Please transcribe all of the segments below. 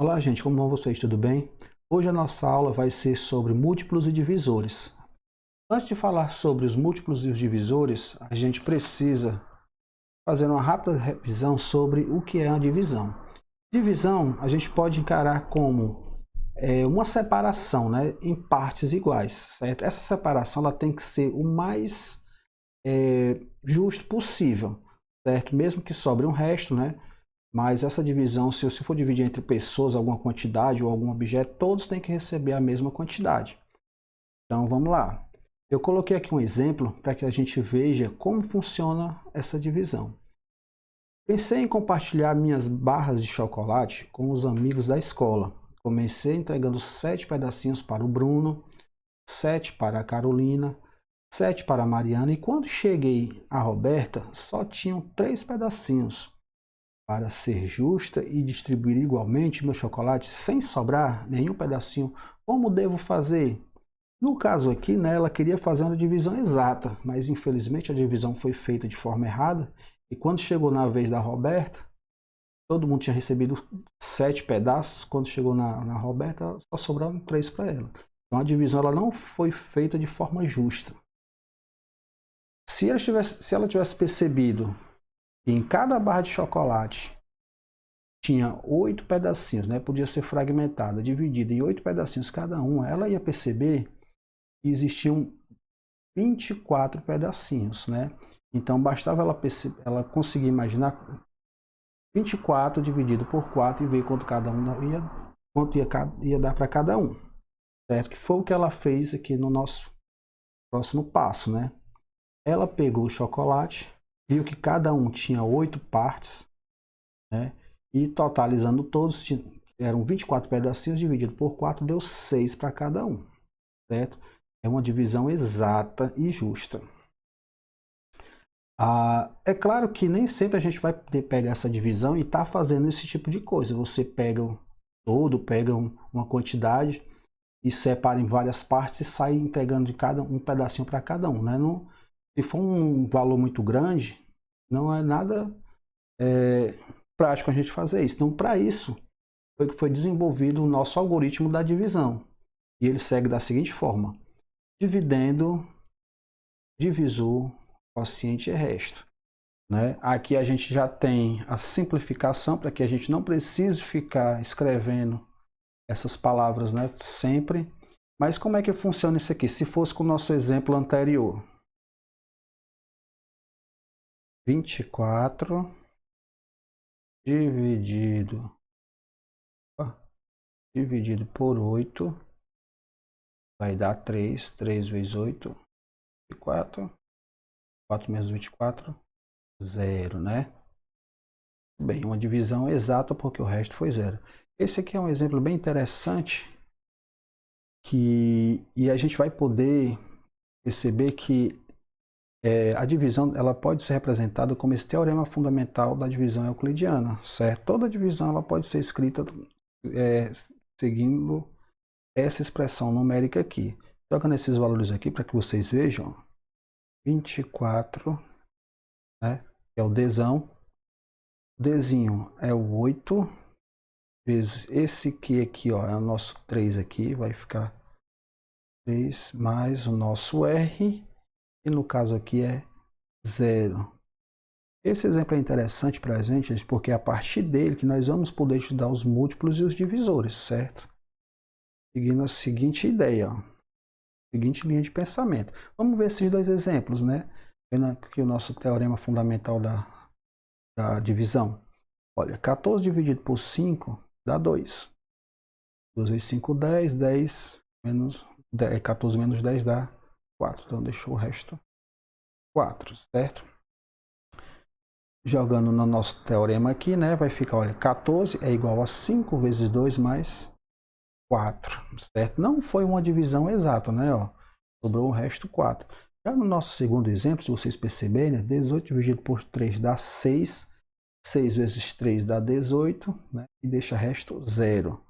Olá, gente, como vão vocês? Tudo bem? Hoje a nossa aula vai ser sobre múltiplos e divisores. Antes de falar sobre os múltiplos e os divisores, a gente precisa fazer uma rápida revisão sobre o que é a divisão. Divisão a gente pode encarar como uma separação, né, em partes iguais, certo? Essa separação ela tem que ser o mais justo possível, certo? Mesmo que sobre um resto, né? Mas essa divisão, se você for dividir entre pessoas alguma quantidade ou algum objeto, todos têm que receber a mesma quantidade. Então vamos lá. Eu coloquei aqui um exemplo para que a gente veja como funciona essa divisão. Pensei em compartilhar minhas barras de chocolate com os amigos da escola. Comecei entregando 7 pedacinhos para o Bruno, 7 para a Carolina, 7 para a Mariana e quando cheguei a Roberta, só tinham 3 pedacinhos. Para ser justa e distribuir igualmente meu chocolate sem sobrar nenhum pedacinho, como devo fazer? No caso aqui, né, ela queria fazer uma divisão exata, mas infelizmente a divisão foi feita de forma errada e quando chegou na vez da Roberta, todo mundo tinha recebido 7 pedaços, quando chegou na Roberta só sobraram 3 para ela. Então a divisão ela não foi feita de forma justa. Se ela tivesse percebido que em cada barra de chocolate tinha 8 pedacinhos, né? Podia ser fragmentada, dividida em 8 pedacinhos cada um, ela ia perceber que existiam 24 pedacinhos, né? Então bastava ela conseguir imaginar 24 dividido por 4 e ver quanto cada um ia dar para cada um, certo? Que foi o que ela fez aqui no nosso próximo passo, né? Ela pegou o chocolate, viu que cada um tinha 8 partes, né? E totalizando todos, eram 24 pedacinhos, dividido por 4, deu 6 para cada um, certo? É uma divisão exata e justa. É claro que nem sempre a gente vai poder pegar essa divisão e estar fazendo esse tipo de coisa. Você pega todo, pega uma quantidade e separa em várias partes e sai entregando de cada um pedacinho para cada um, né? Não, se for um valor muito grande, não é nada prático a gente fazer isso. Então, para isso, foi desenvolvido o nosso algoritmo da divisão. E ele segue da seguinte forma: dividendo, divisor, quociente e resto. Né? Aqui a gente já tem a simplificação para que a gente não precise ficar escrevendo essas palavras, né, sempre. Mas como é que funciona isso aqui? Se fosse com o nosso exemplo anterior. 24 dividido por 8 vai dar 3. 3 vezes 8, 24. 4 menos 24, 0, né? Bem, uma divisão exata porque o resto foi 0. Esse aqui é um exemplo bem interessante e a gente vai poder perceber que a divisão ela pode ser representada como esse teorema fundamental da divisão euclidiana, certo? Toda divisão ela pode ser escrita seguindo essa expressão numérica aqui. Jogando esses valores aqui para que vocês vejam. 24, né? É o Dzão. Dzinho é o 8 vezes esse aqui, ó, é o nosso 3 aqui, vai ficar 3 mais o nosso R, e no caso aqui é 0. Esse exemplo é interessante para a gente, porque é a partir dele que nós vamos poder estudar os múltiplos e os divisores, certo? Seguindo a seguinte ideia, ó, seguinte linha de pensamento. Vamos ver esses dois exemplos, né? Vendo aqui o nosso teorema fundamental da divisão. Olha, 14 dividido por 5 dá 2. 2 vezes 5, 10. 10 menos 10, 14 menos 10 dá 4. Então, deixou o resto 4, certo? Jogando no nosso teorema aqui, né? Vai ficar, olha, 14 é igual a 5 vezes 2 mais 4, certo? Não foi uma divisão exata, né? Ó, sobrou o resto 4. Já no nosso segundo exemplo, se vocês perceberem, 18 dividido por 3 dá 6. 6 vezes 3 dá 18, né? E deixa resto 0.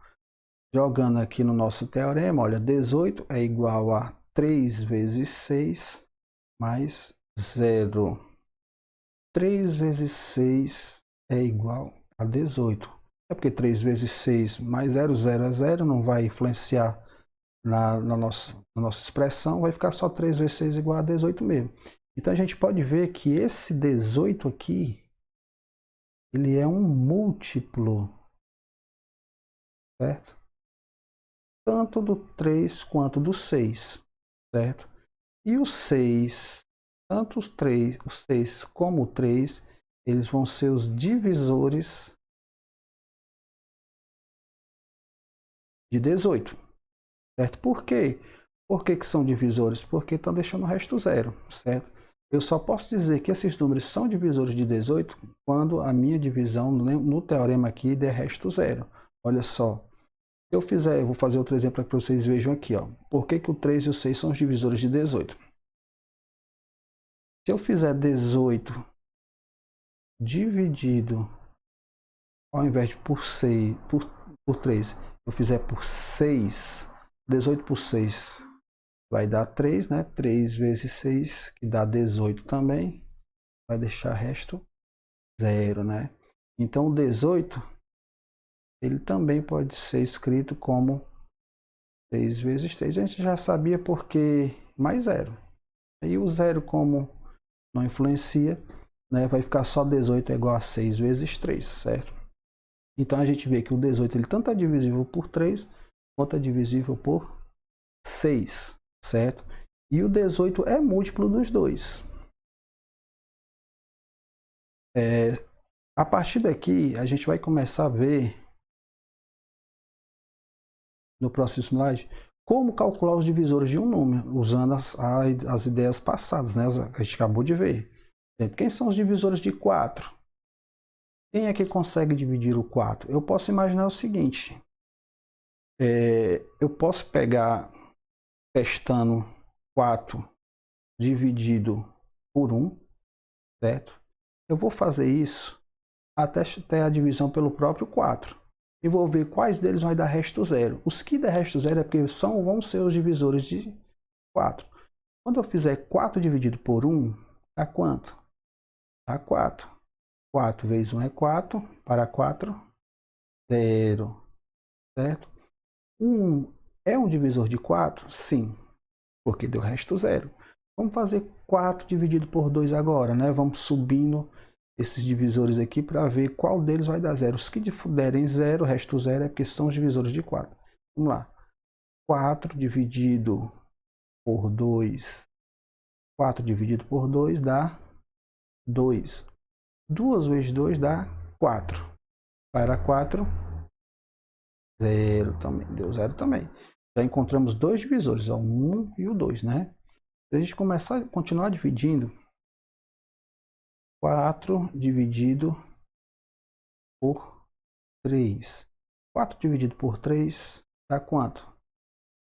Jogando aqui no nosso teorema, olha, 18 é igual a 3 vezes 6 mais 0. 3 vezes 6 é igual a 18. É porque 3 vezes 6 mais 0, 0 é 0, não vai influenciar na nossa expressão, vai ficar só 3 vezes 6 igual a 18 mesmo. Então a gente pode ver que esse 18 aqui, ele é um múltiplo, certo? Tanto do 3 quanto do 6, certo? E o 6, tanto o 6 como o 3, eles vão ser os divisores de 18, certo? Por quê? Por que são divisores? Porque estão deixando o resto zero, certo? Eu só posso dizer que esses números são divisores de 18 quando a minha divisão no teorema aqui der resto zero. Olha só, se eu fizer, eu vou fazer outro exemplo para que vocês vejam aqui, ó. Por que o 3 e o 6 são os divisores de 18? Se eu fizer 18 dividido, ao invés de por 3, eu fizer por 6, 18 por 6 vai dar 3, né? 3 vezes 6, que dá 18 também, vai deixar resto zero, né? Então o 18, ele também pode ser escrito como 6 vezes 3. A gente já sabia porque mais zero. Aí o zero, como não influencia, né, vai ficar só 18 é igual a 6 vezes 3, certo? Então a gente vê que o 18 ele tanto é divisível por 3 quanto é divisível por 6, certo? E o 18 é múltiplo dos dois. A partir daqui, a gente vai começar a ver, no próximo slide, como calcular os divisores de um número, usando as ideias passadas, né? Que a gente acabou de ver. Quem são os divisores de 4? Quem é que consegue dividir o 4? Eu posso imaginar o seguinte. Eu posso pegar, testando 4 dividido por 1, certo? Eu vou fazer isso até ter a divisão pelo próprio 4. E vou ver quais deles vai dar resto zero. Os que der resto zero é porque vão ser os divisores de 4. Quando eu fizer 4 dividido por 1, dá quanto? Dá 4. 4 vezes 1 é 4, para 4, 0, certo? 1 é um divisor de 4? Sim, porque deu resto zero. Vamos fazer 4 dividido por 2 agora, né? Vamos subindo esses divisores aqui para ver qual deles vai dar zero. Os que derem zero, resto zero, é porque são os divisores de 4. Vamos lá. 4 dividido por 2. 4 dividido por 2 dá 2. 2 vezes 2 dá 4. Para 4, 0 também. Deu 0 também. Já encontramos dois divisores, o 1 e o 2, né? Se a gente continuar dividindo, 4 dividido por 3. 4 dividido por 3 dá quanto?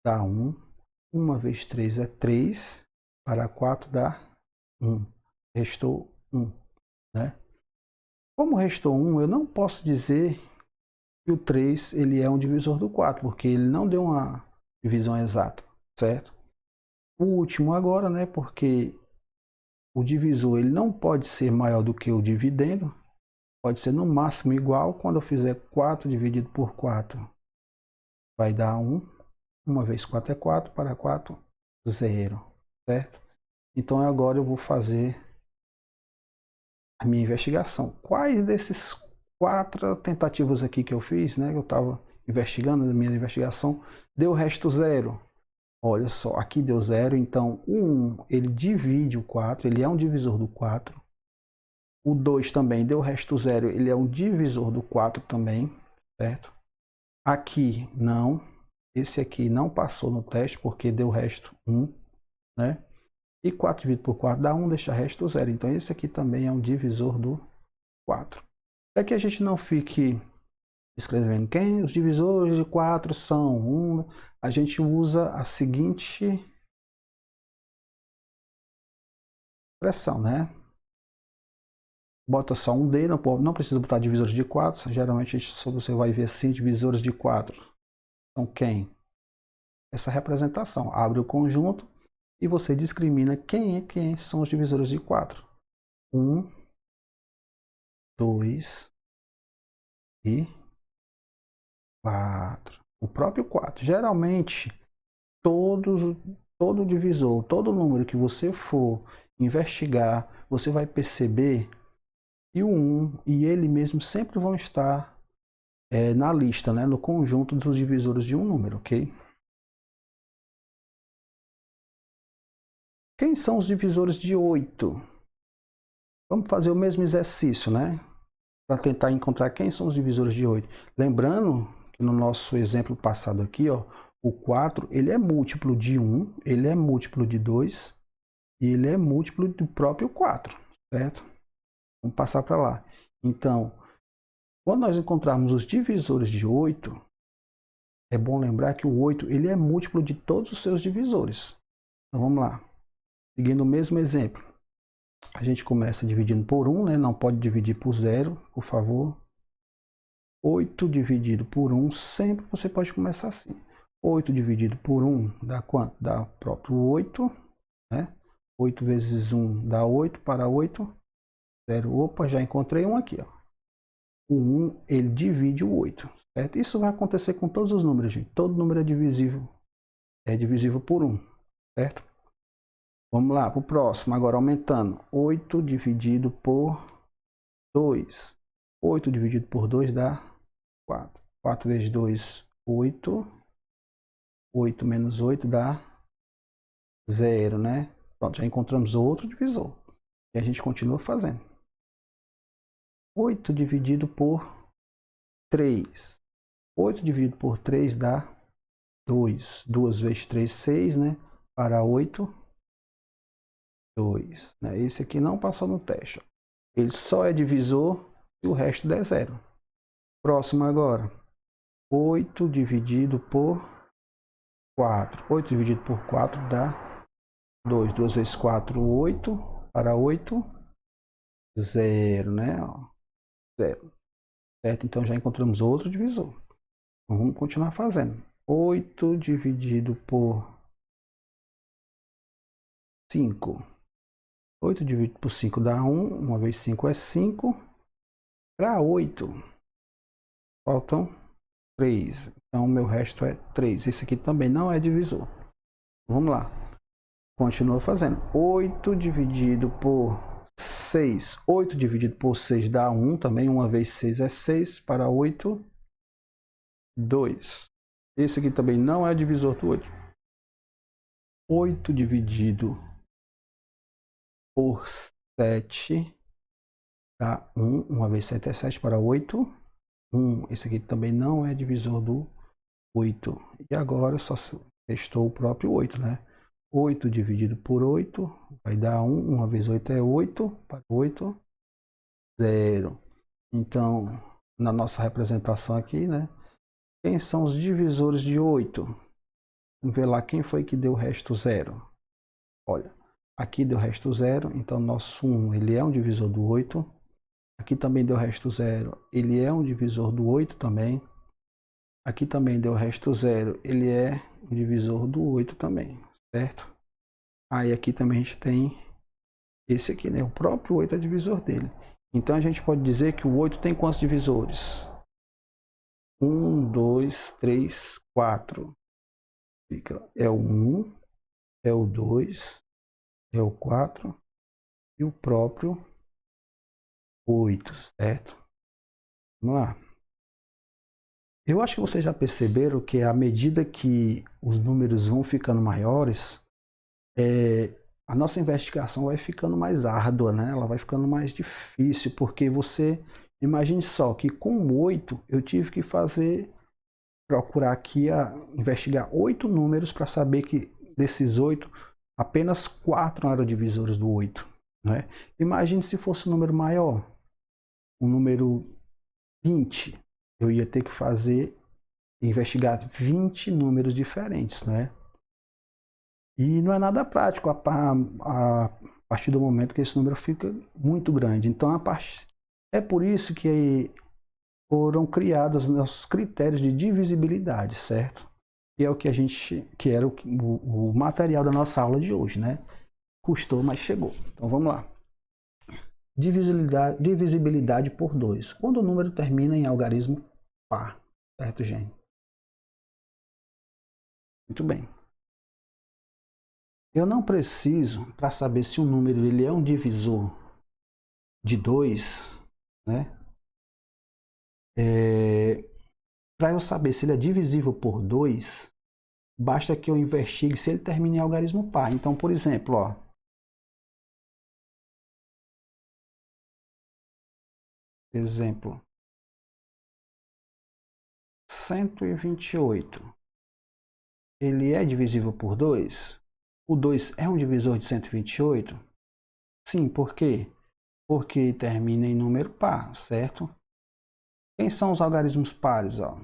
Dá 1. 1 vezes 3 é 3. Para 4 dá 1. Restou 1. Né? Como restou 1, eu não posso dizer que o 3 ele é um divisor do 4, porque ele não deu uma divisão exata, certo? O último agora, né, porque o divisor ele não pode ser maior do que o dividendo, pode ser no máximo igual. Quando eu fizer 4 dividido por 4, vai dar 1. 1 vezes 4 é 4, para 4, 0, certo? Então agora eu vou fazer a minha investigação. Quais desses 4 tentativas aqui que eu fiz, né, que eu estava investigando, na minha investigação, deu resto zero? Olha só, aqui deu zero, então o 1 ele divide o 4, ele é um divisor do 4. O 2 também deu resto zero, ele é um divisor do 4 também, certo? Aqui não, esse aqui não passou no teste porque deu resto 1, né? E 4 dividido por 4 dá 1, deixa resto zero. Então esse aqui também é um divisor do 4. Para que a gente não fique escrevendo quem os divisores de 4 são 1, a gente usa a seguinte expressão, né? Bota só um D, não precisa botar divisores de 4, geralmente você vai ver assim, divisores de 4 são quem? Essa representação, abre o conjunto e você discrimina quem são os divisores de 4. 1, 2 e 4. O próprio 4. Geralmente, todo divisor, todo número que você for investigar, você vai perceber que o 1 e ele mesmo sempre vão estar na lista, né, no conjunto dos divisores de um número, ok? Quem são os divisores de 8? Vamos fazer o mesmo exercício, né? Para tentar encontrar quem são os divisores de 8. Lembrando que no nosso exemplo passado aqui, ó, o 4 ele é múltiplo de 1, ele é múltiplo de 2 e ele é múltiplo do próprio 4, certo? Vamos passar para lá. Então, quando nós encontrarmos os divisores de 8, é bom lembrar que o 8 ele é múltiplo de todos os seus divisores. Então vamos lá. Seguindo o mesmo exemplo. A gente começa dividindo por 1, né? Não pode dividir por 0, por favor. 8 dividido por 1, sempre você pode começar assim. 8 dividido por 1 dá quanto? Dá próprio 8, né? 8 vezes 1 dá 8, para 8, 0. Opa, já encontrei um aqui, ó. O 1, ele divide o 8, certo? Isso vai acontecer com todos os números, gente. Todo número é divisível por 1, certo? Vamos lá para o próximo, agora aumentando. 8 dividido por 2. 8 dividido por 2 dá 4. 4 vezes 2, 8. 8 menos 8 dá 0, né? Pronto, já encontramos outro divisor. E a gente continua fazendo. 8 dividido por 3. 8 dividido por 3 dá 2. 2 vezes 3, 6, né? Para 8, 2. Né? Esse aqui não passou no teste. Ele só é divisor se o resto der 0. Próximo agora. 8 dividido por 4. 8 dividido por 4 dá 2. 2 vezes 4, 8. Para 8, 0, né? 0. Certo? Então já encontramos outro divisor. Então, vamos continuar fazendo. 8 dividido por 5. 8 dividido por 5 dá 1. 1 vezes 5 é 5. Para 8, faltam 3. Então, o meu resto é 3. Esse aqui também não é divisor. Vamos lá. Continua fazendo. 8 dividido por 6. 8 dividido por 6 dá 1 também. 1 vezes 6 é 6. Para 8, 2. Esse aqui também não é divisor do 8. 8 dividido por 7 dá 1. 1 vezes 7 é 7. Para 8, 1. Esse aqui também não é divisor do 8. E agora só restou o próprio 8, né? 8 dividido por 8 vai dar 1. 1 vezes 8 é 8. Para 8, 0. Então, na nossa representação aqui, né? Quem são os divisores de 8? Vamos ver lá quem foi que deu o resto 0. Olha, aqui deu o resto 0. Então, nosso 1 ele é um divisor do 8. Aqui também deu o resto 0. Ele é um divisor do 8 também. Aqui também deu o resto 0. Ele é um divisor do 8 também. Certo? Aí aqui também a gente tem esse aqui, né? O próprio 8 é divisor dele. Então a gente pode dizer que o 8 tem quantos divisores? 1, 2, 3, 4. É o 1, é o 2, é o 4 e o próprio 8, certo? Vamos lá. Eu acho que vocês já perceberam que à medida que os números vão ficando maiores, a nossa investigação vai ficando mais árdua, né? Ela vai ficando mais difícil, porque você, imagine só que com 8 eu tive que procurar aqui, investigar 8 números para saber que desses 8, apenas 4 eram divisores do 8, né? Imagine se fosse um número maior, um número 20, eu ia ter que investigar 20 números diferentes, né? E não é nada prático a partir do momento que esse número fica muito grande. Então, é por isso que foram criados nossos critérios de divisibilidade, certo? Que é o que era o material da nossa aula de hoje, né? Custou, mas chegou. Então, vamos lá. Divisibilidade por 2. Quando o número termina em algarismo par, Certo, gente? Muito bem. Eu não preciso, para saber se um número ele é um divisor de 2, né? Para eu saber se ele é divisível por 2, basta que eu investigue se ele termina em algarismo par. Então, por exemplo, ó, exemplo 128. Ele é divisível por 2? O 2 é um divisor de 128? Sim, por quê? Porque termina em número par, certo? Quem são os algarismos pares? Ó?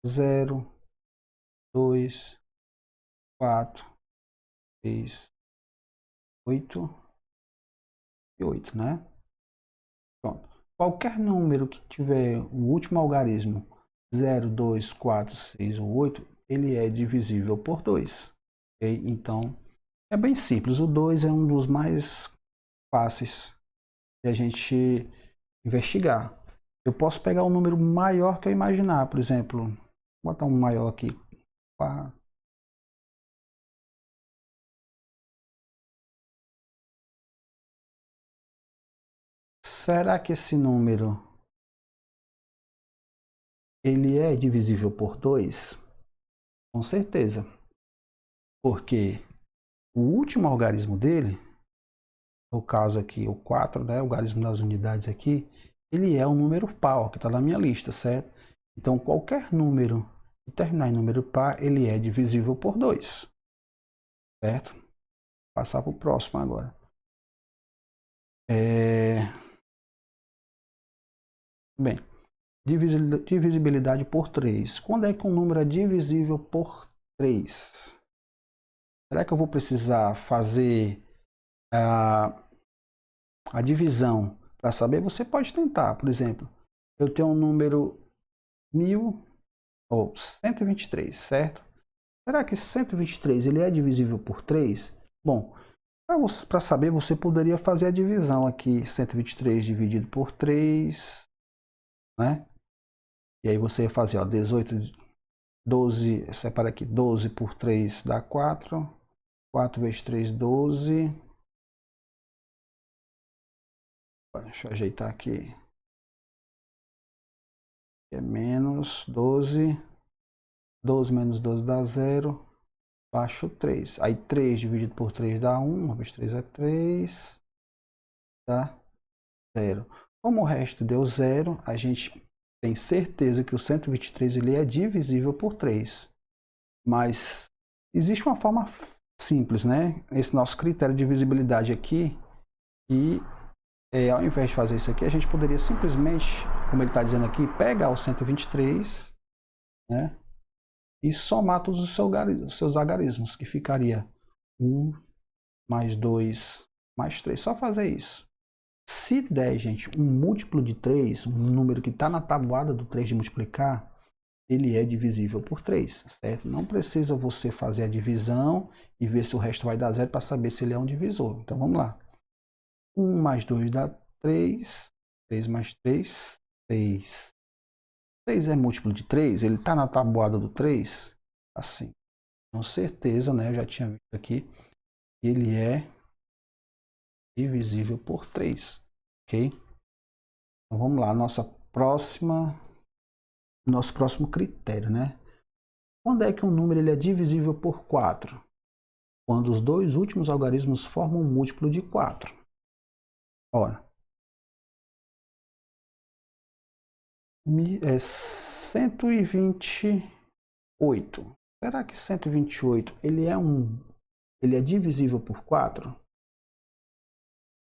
0, 2, 4, 6, 8 e 8, né? Pronto. Qualquer número que tiver o último algarismo 0, 2, 4, 6 ou 8, ele é divisível por 2. Okay? Então, é bem simples. O 2 é um dos mais fáceis de a gente investigar. Eu posso pegar um número maior que eu imaginar, por exemplo, vou botar um maior aqui. Será que esse número ele é divisível por 2? Com certeza, porque o último algarismo dele, no caso aqui o 4, né, o algarismo das unidades aqui, ele é um número par, que está na minha lista, certo? Então qualquer número que terminar em número par, ele é divisível por 2, certo? Vou passar para o próximo agora. Bem, divisibilidade por 3. Quando é que um número é divisível por 3? Será que eu vou precisar fazer a divisão para saber? Você pode tentar. Por exemplo, eu tenho um número 1000 ou 123, certo? Será que 123 ele é divisível por 3? Bom, para saber, você poderia fazer a divisão aqui. 123 dividido por 3, né? E aí você ia fazer, ó, 18, 12, separa aqui, 12 por 3 dá 4. 4 vezes 3, 12. Deixa eu ajeitar aqui. É menos 12. 12 menos 12 dá 0. Baixo 3. Aí 3 dividido por 3 dá 1. 1 vezes 3 é 3. Dá 0. Como o resto deu 0, a gente tem certeza que o 123 ele é divisível por 3. Mas existe uma forma simples, né? Esse nosso critério de divisibilidade aqui. E ao invés de fazer isso aqui, a gente poderia simplesmente, como ele está dizendo aqui, pegar o 123, né? E somar todos os seus algarismos, que ficaria 1 mais 2 mais 3. Só fazer isso. Se der, gente, um múltiplo de 3, um número que está na tabuada do 3 de multiplicar, ele é divisível por 3, certo? Não precisa você fazer a divisão e ver se o resto vai dar 0 para saber se ele é um divisor. Então vamos lá. 1 mais 2 dá 3. 3 mais 3, 6. 6 é múltiplo de 3, ele está na tabuada do 3, assim, com certeza, né? Eu já tinha visto aqui, ele é divisível por 3, ok? Então vamos lá, nosso próximo critério, né? Quando é que um número ele é divisível por 4? Quando os dois últimos algarismos formam um múltiplo de 4. Ora, 128. Será que 128 ele é divisível por 4?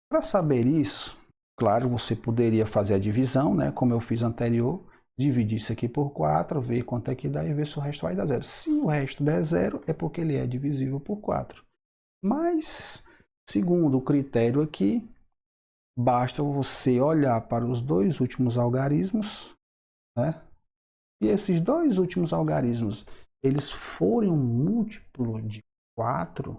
Para saber isso, claro, você poderia fazer a divisão, né, como eu fiz anterior, dividir isso aqui por 4, ver quanto é que dá e ver se o resto vai dar 0. Se o resto der 0, é porque ele é divisível por 4. Mas, segundo o critério aqui, basta você olhar para os dois últimos algarismos, né? Se esses dois últimos algarismos eles forem um múltiplo de 4,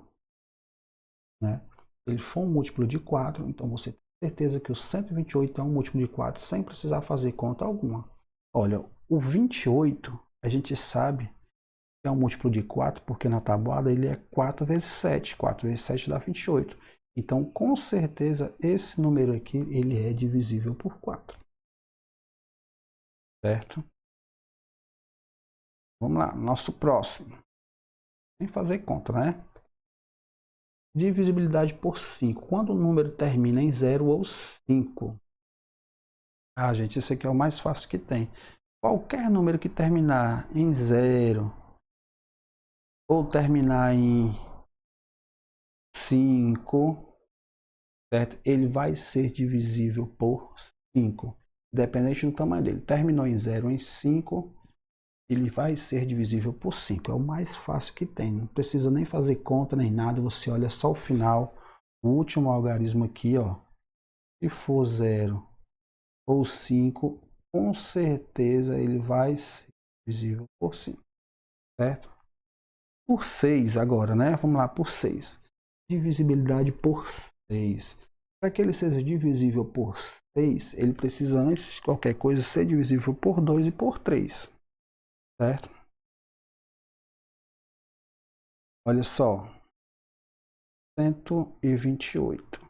né? Se ele for um múltiplo de 4, então você tem certeza que o 128 é um múltiplo de 4 sem precisar fazer conta alguma. Olha, O 28, a gente sabe que é um múltiplo de 4, porque na tabuada ele é 4 vezes 7. 4 vezes 7 dá 28. Então, com certeza, esse número aqui ele é divisível por 4. Certo? Vamos lá, nosso próximo. Sem fazer conta, né? Divisibilidade por 5. Quando o número termina em 0 ou 5. Ah, gente, esse aqui é o mais fácil que tem. Qualquer número que terminar em 0 ou terminar em 5, certo? Ele vai ser divisível por 5, independente do tamanho dele. Terminou em 0 ou em 5, ele vai ser divisível por 5. É o mais fácil que tem. Não precisa nem fazer conta nem nada. Você olha só o final, o último algarismo aqui, ó. Se for 0 ou 5, com certeza ele vai ser divisível por 5, certo? Por 6 agora, né? Vamos lá, por 6. Divisibilidade por 6. Para que ele seja divisível por 6, ele precisa, antes de qualquer coisa, ser divisível por 2 e por 3, certo? Olha só, 128.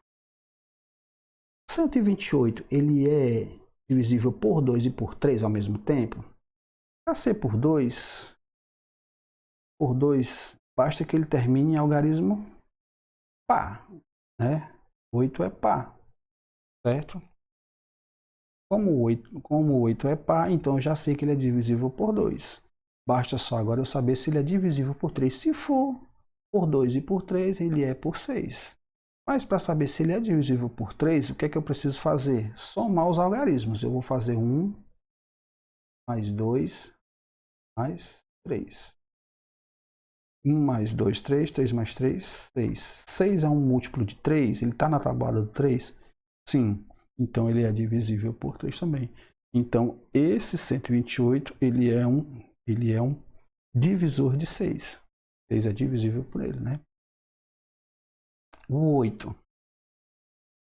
128, ele é divisível por 2 e por 3 ao mesmo tempo? Para ser por 2, basta que ele termine em algarismo par, né? 8 é par, certo? Como 8 é par, então eu já sei que ele é divisível por 2. Basta só agora eu saber se ele é divisível por 3. Se for por 2 e por 3, ele é por 6. Mas para saber se ele é divisível por 3, o que é que eu preciso fazer? Somar os algarismos. Eu vou fazer 1 mais 2 mais 3. 1 mais 2, 3. 3 mais 3, 6. 6 é um múltiplo de 3? Ele está na tabuada do 3? Sim. Então ele é divisível por 3 também. Então esse 128 ele é um divisor de 6. 6 é divisível por ele, né? O 8.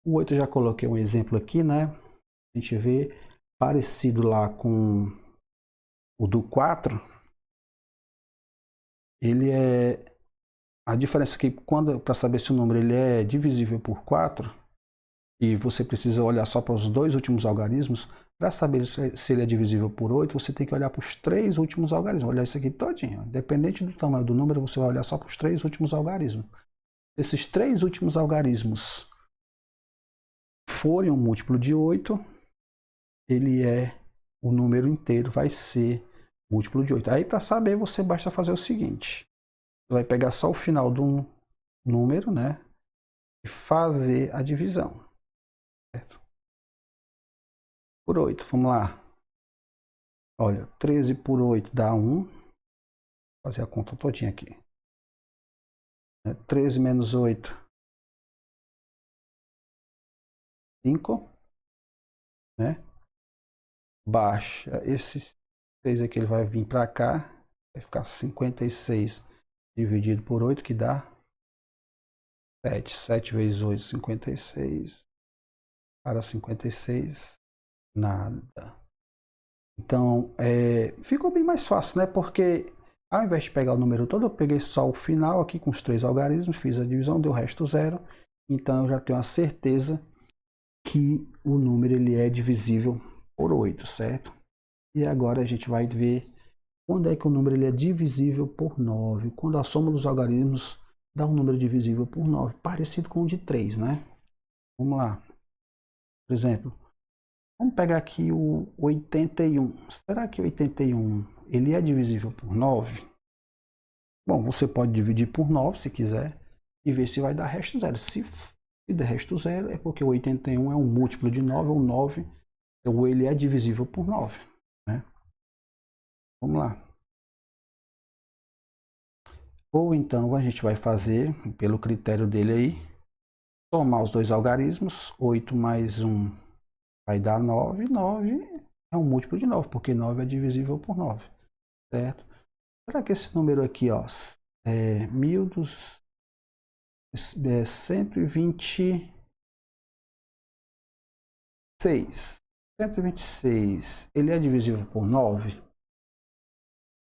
O 8 eu já coloquei um exemplo aqui, né? A gente vê parecido lá com o do 4. Ele é a diferença é que quando para saber se o número ele é divisível por 4, e você precisa olhar só para os dois últimos algarismos, para saber se ele é divisível por 8, você tem que olhar para os três últimos algarismos. Olhar isso aqui todinho. Independente do tamanho do número, você vai olhar só para os três últimos algarismos. Esses três últimos algarismos forem um múltiplo de 8, ele é o número inteiro, vai ser múltiplo de 8. Aí para saber, você basta fazer o seguinte. Você vai pegar só o final de um número, né? E fazer a divisão. Certo? Por 8, vamos lá. Olha, 13 por 8 dá 1. Vou fazer a conta todinha aqui. 13 menos 8, 5. Né? Baixa esse 6 aqui, ele vai vir para cá. Vai ficar 56 dividido por 8, que dá 7. 7 vezes 8, 56. Para 56, nada. Então, ficou bem mais fácil, né? Porque ao invés de pegar o número todo, eu peguei só o final aqui com os três algarismos, fiz a divisão, deu o resto zero. Então, eu já tenho a certeza que o número ele é divisível por 8, certo? E agora a gente vai ver quando é que o número ele é divisível por 9. Quando a soma dos algarismos dá um número divisível por 9, parecido com o de 3, né? Vamos lá. Por exemplo, vamos pegar aqui o 81. Será que 81 ele é divisível por 9? Bom, você pode dividir por 9 se quiser e ver se vai dar resto zero. Se der resto zero é porque o 81 é um múltiplo de 9, ou 9, ou ele é divisível por 9. Né? Vamos lá. Ou então a gente vai fazer, pelo critério dele aí, somar os dois algarismos. 8 mais 1 vai dar 9. 9 é um múltiplo de 9, porque 9 é divisível por 9, certo? Será que esse número aqui, ó, 126, 126, ele é divisível por 9,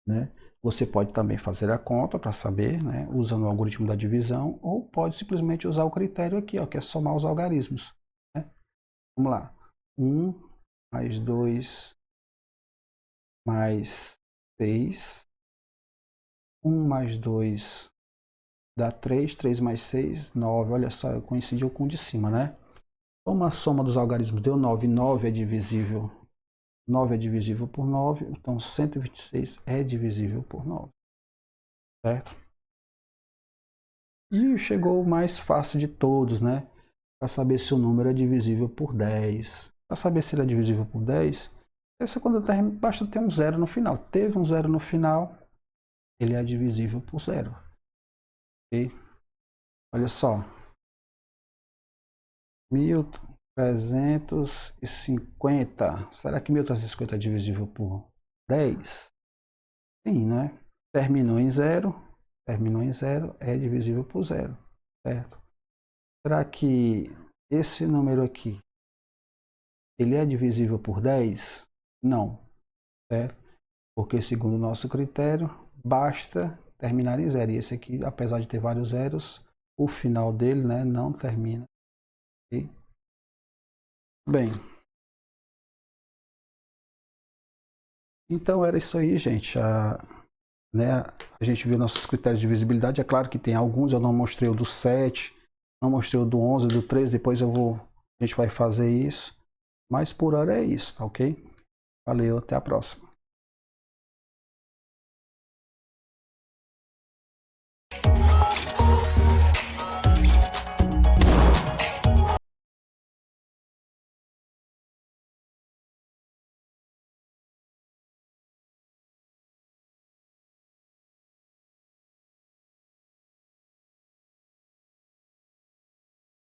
né? Você pode também fazer a conta para saber, né, usando o algoritmo da divisão, ou pode simplesmente usar o critério aqui, ó, que é somar os algarismos, né? Vamos lá. 1 mais 2 mais 6. 1 mais 2 dá 3. 3 mais 6, 9. Olha só, coincidiu com o de cima, né? Como a soma dos algarismos deu 9, 9 é divisível. 9 é divisível por 9, então 126 é divisível por 9, certo? E chegou o mais fácil de todos, né? Para saber se o número é divisível por 10. Para saber se ele é divisível por 10, essa quando basta ter um zero no final. Teve um zero no final, ele é divisível por 0. Ok? Olha só. 1350. Será que 1350 é divisível por 10? Sim, né? Terminou em 0. Terminou em 0, é divisível por 0, certo? Será que esse número aqui, ele é divisível por 10? Não, certo? Porque segundo o nosso critério, basta terminar em 0. E esse aqui, apesar de ter vários zeros, o final dele, né, não termina. Okay? Bem, então era isso aí, gente. Né, a gente viu nossos critérios de visibilidade. É claro que tem alguns, eu não mostrei o do 7, não mostrei o do 11, do 13, depois a gente vai fazer isso. Mas por hora é isso, tá ok? Valeu, até a próxima.